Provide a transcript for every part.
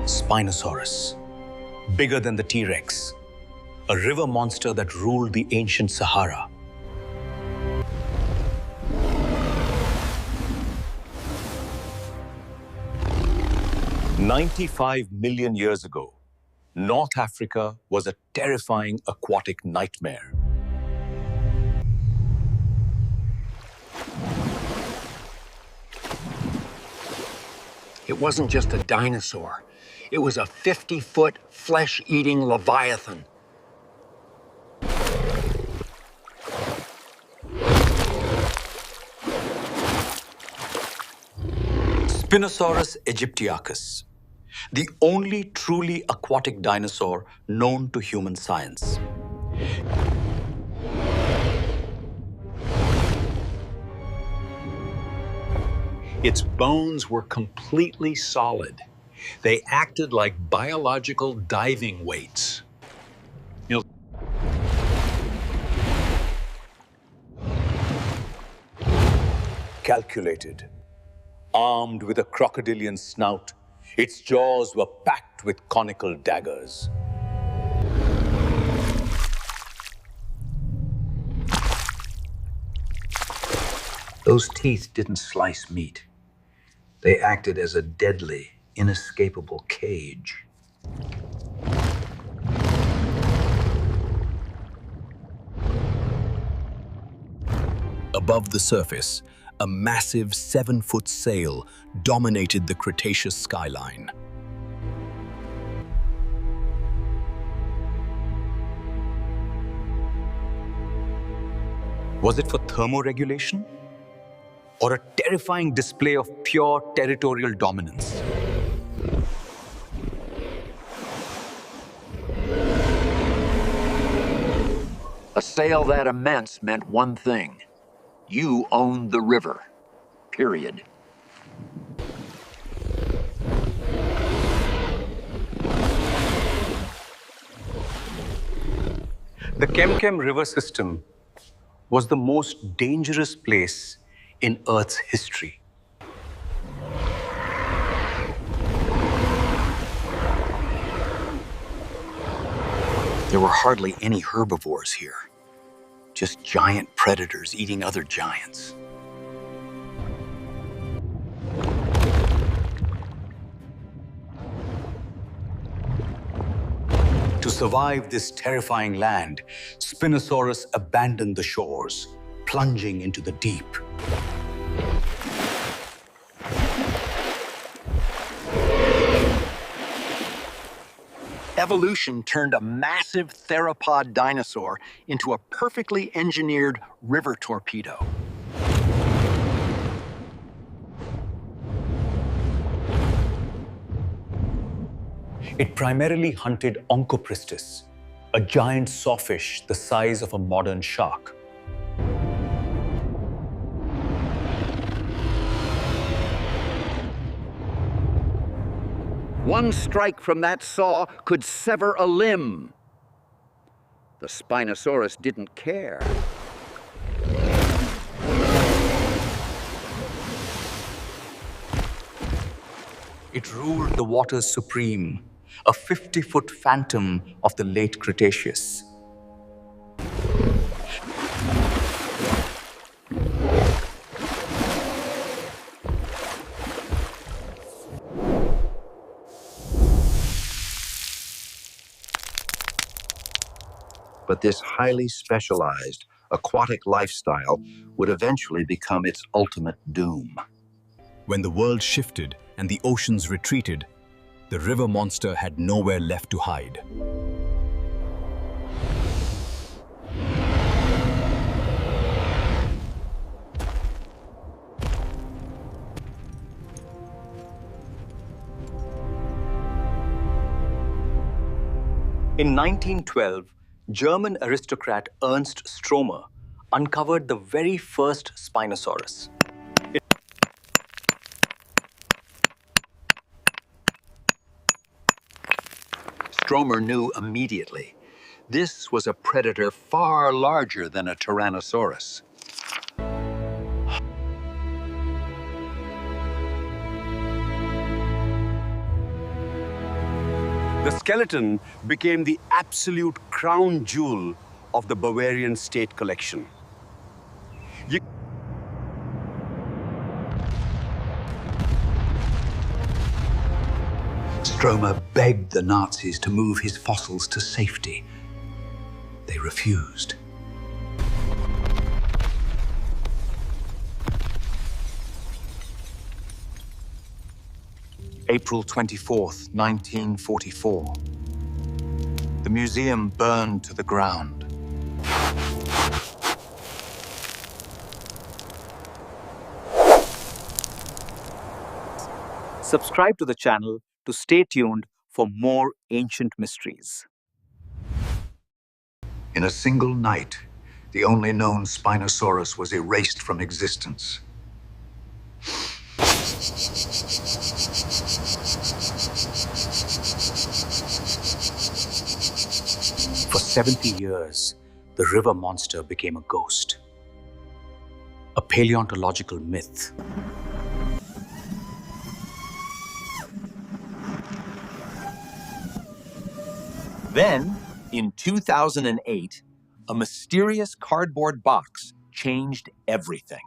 Spinosaurus, bigger than the T-Rex, a river monster that ruled the ancient Sahara. "95 million years ago, North Africa was a terrifying aquatic nightmare. It wasn't just a dinosaur. It was a 50-foot flesh-eating leviathan. Spinosaurus aegyptiacus, the only truly aquatic dinosaur known to human science. Its bones were completely solid. They acted like biological diving weights. Calculated, armed with a crocodilian snout, its jaws were packed with conical daggers. Those teeth didn't slice meat. They acted as a deadly, inescapable cage. Above the surface, a massive 7-foot sail dominated the Cretaceous skyline. Was it for thermoregulation? Or a terrifying display of pure territorial dominance? A sail that immense meant one thing. You owned the river. Period. The Kemkem River system was the most dangerous place in Earth's history. There were hardly any herbivores here. Just giant predators eating other giants. To survive this terrifying land, Spinosaurus abandoned the shores, plunging into the deep. Evolution turned a massive theropod dinosaur into a perfectly engineered river torpedo. It primarily hunted Onchopristis, a giant sawfish the size of a modern shark. One strike from that saw could sever a limb. The Spinosaurus didn't care. It ruled the waters supreme, a 50-foot phantom of the late Cretaceous. But this highly specialized aquatic lifestyle would eventually become its ultimate doom. When the world shifted and the oceans retreated, the river monster had nowhere left to hide. In 1912, German aristocrat Ernst Stromer uncovered the very first Spinosaurus. Stromer knew immediately. This was a predator far larger than a Tyrannosaurus. The skeleton became the absolute crown jewel of the Bavarian state collection. Stromer begged the Nazis to move his fossils to safety. They refused. April 24th, 1944. The museum burned to the ground. Subscribe to the channel to stay tuned for more ancient mysteries. In a single night, the only known Spinosaurus was erased from existence. For 70 years, the river monster became a ghost, a paleontological myth. Then, in 2008, a mysterious cardboard box changed everything.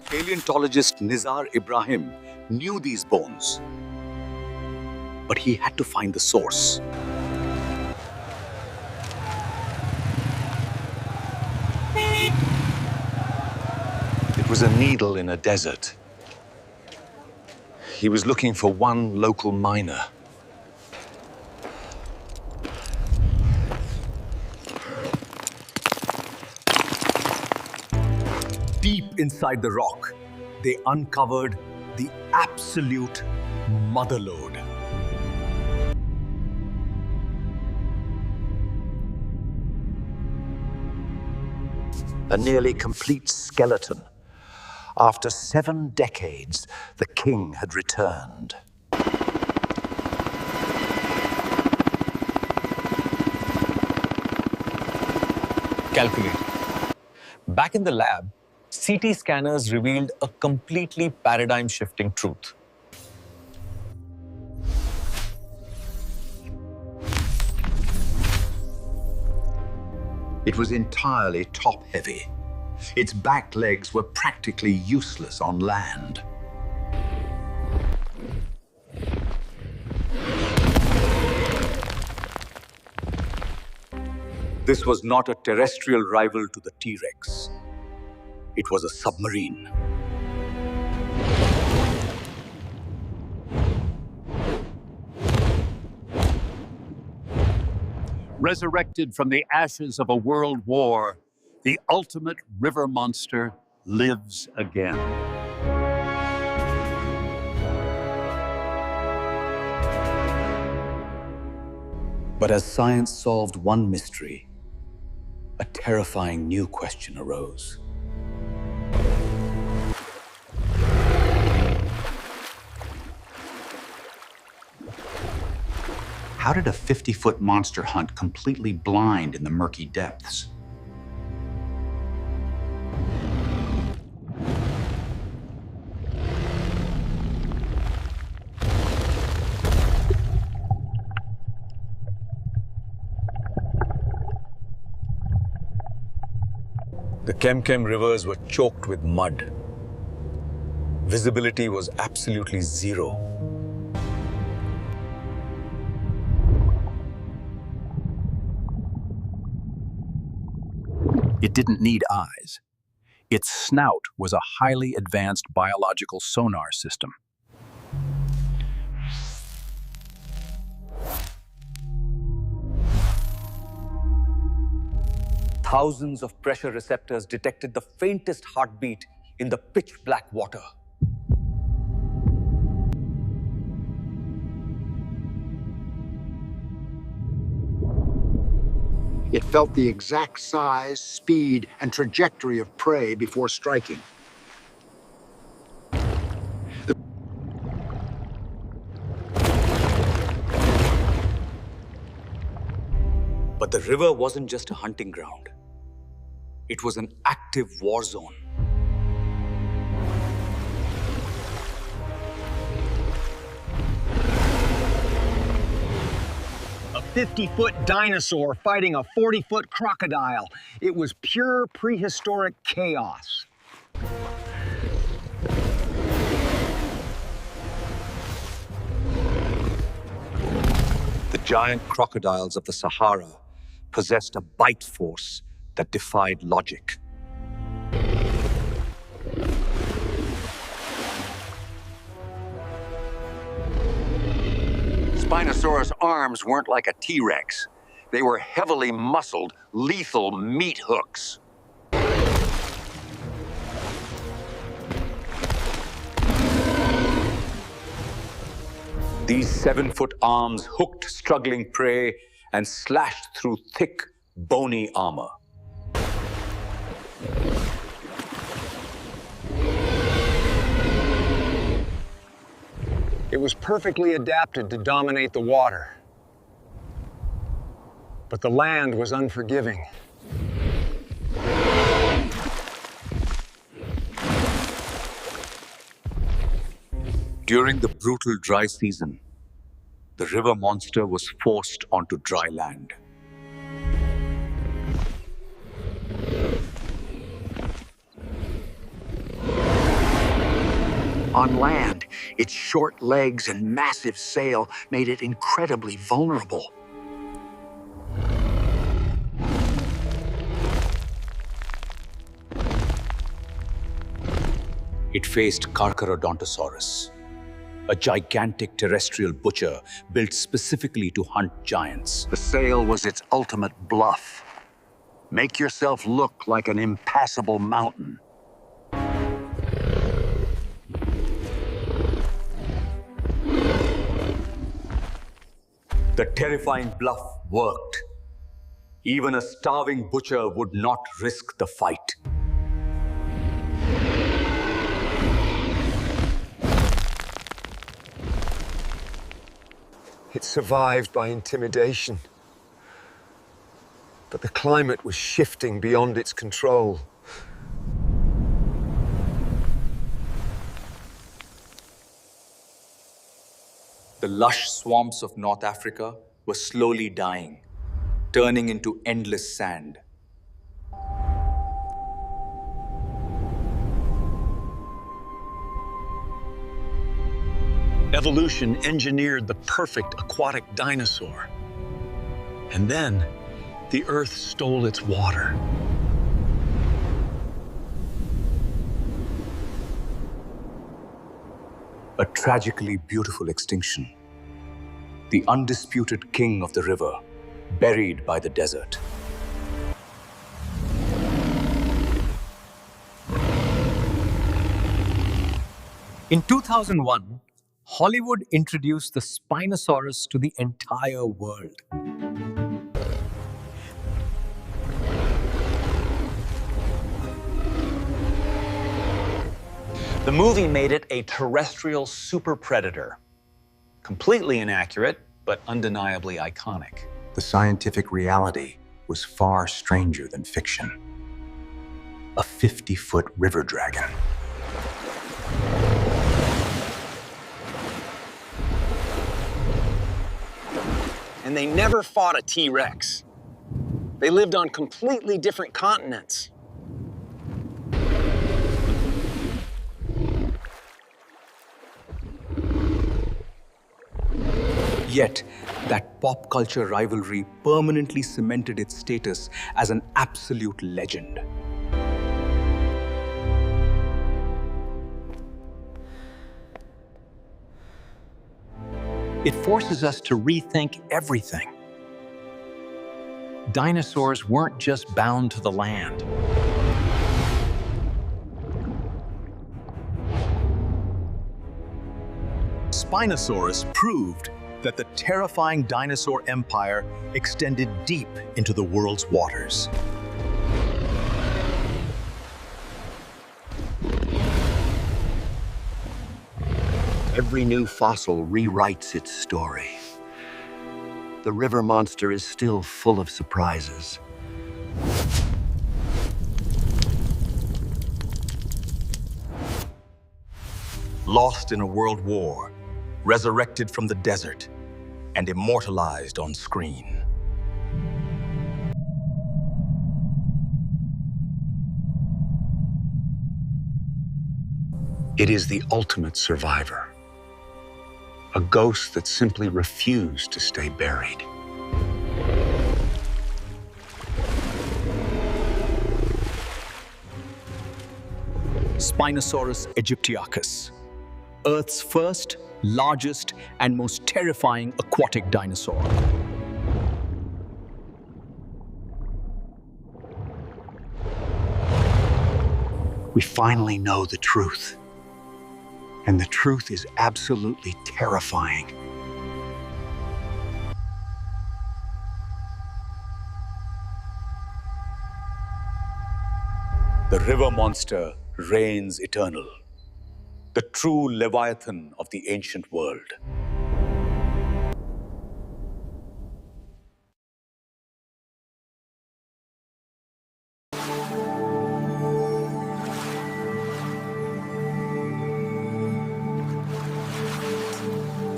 Paleontologist Nizar Ibrahim knew these bones, but he had to find the source. It was a needle in a desert. He was looking for one local miner. Deep inside the rock, they uncovered the absolute motherlode. A nearly complete skeleton. After 7 decades, the king had returned. Calculate. Back in the lab, CT scanners revealed a completely paradigm-shifting truth. It was entirely top-heavy. Its back legs were practically useless on land. This was not a terrestrial rival to the T-Rex. It was a submarine. Resurrected from the ashes of a world war, the ultimate river monster lives again. But as science solved one mystery, a terrifying new question arose. How did a 50-foot monster hunt completely blind in the murky depths? The Kem rivers were choked with mud. Visibility was absolutely zero. It didn't need eyes. Its snout was a highly advanced biological sonar system. Thousands of pressure receptors detected the faintest heartbeat in the pitch-black water. It felt the exact size, speed, and trajectory of prey before striking. But the river wasn't just a hunting ground. It was an active war zone. 50-foot dinosaur fighting a 40-foot crocodile. It was pure prehistoric chaos. The giant crocodiles of the Sahara possessed a bite force that defied logic. Spinosaurus arms weren't like a T-Rex. They were heavily muscled, lethal meat hooks. These 7-foot arms hooked struggling prey and slashed through thick, bony armor. It was perfectly adapted to dominate the water. But the land was unforgiving. During the brutal dry season, the river monster was forced onto dry land. On land, its short legs and massive sail made it incredibly vulnerable. It faced Carcharodontosaurus, a gigantic terrestrial butcher built specifically to hunt giants. The sail was its ultimate bluff. Make yourself look like an impassable mountain. The terrifying bluff worked. Even a starving butcher would not risk the fight. It survived by intimidation. But the climate was shifting beyond its control. The lush swamps of North Africa were slowly dying, turning into endless sand. Evolution engineered the perfect aquatic dinosaur. And then, the Earth stole its water. A tragically beautiful extinction. The undisputed king of the river, buried by the desert. In 2001, Hollywood introduced the Spinosaurus to the entire world. The movie made it a terrestrial super predator. Completely inaccurate, but undeniably iconic. The scientific reality was far stranger than fiction. A 50-foot river dragon. And they never fought a T-Rex. They lived on completely different continents. Yet, that pop culture rivalry permanently cemented its status as an absolute legend. It forces us to rethink everything. Dinosaurs weren't just bound to the land. Spinosaurus proved that the terrifying dinosaur empire extended deep into the world's waters. Every new fossil rewrites its story. The river monster is still full of surprises. Lost in a world war, resurrected from the desert, and immortalized on screen. It is the ultimate survivor, a ghost that simply refused to stay buried. Spinosaurus aegyptiacus, Earth's first, largest, and most terrifying aquatic dinosaur. We finally know the truth. And the truth is absolutely terrifying. The river monster reigns eternal, the true leviathan of the ancient world.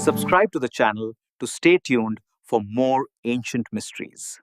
Subscribe to the channel to stay tuned for more ancient mysteries.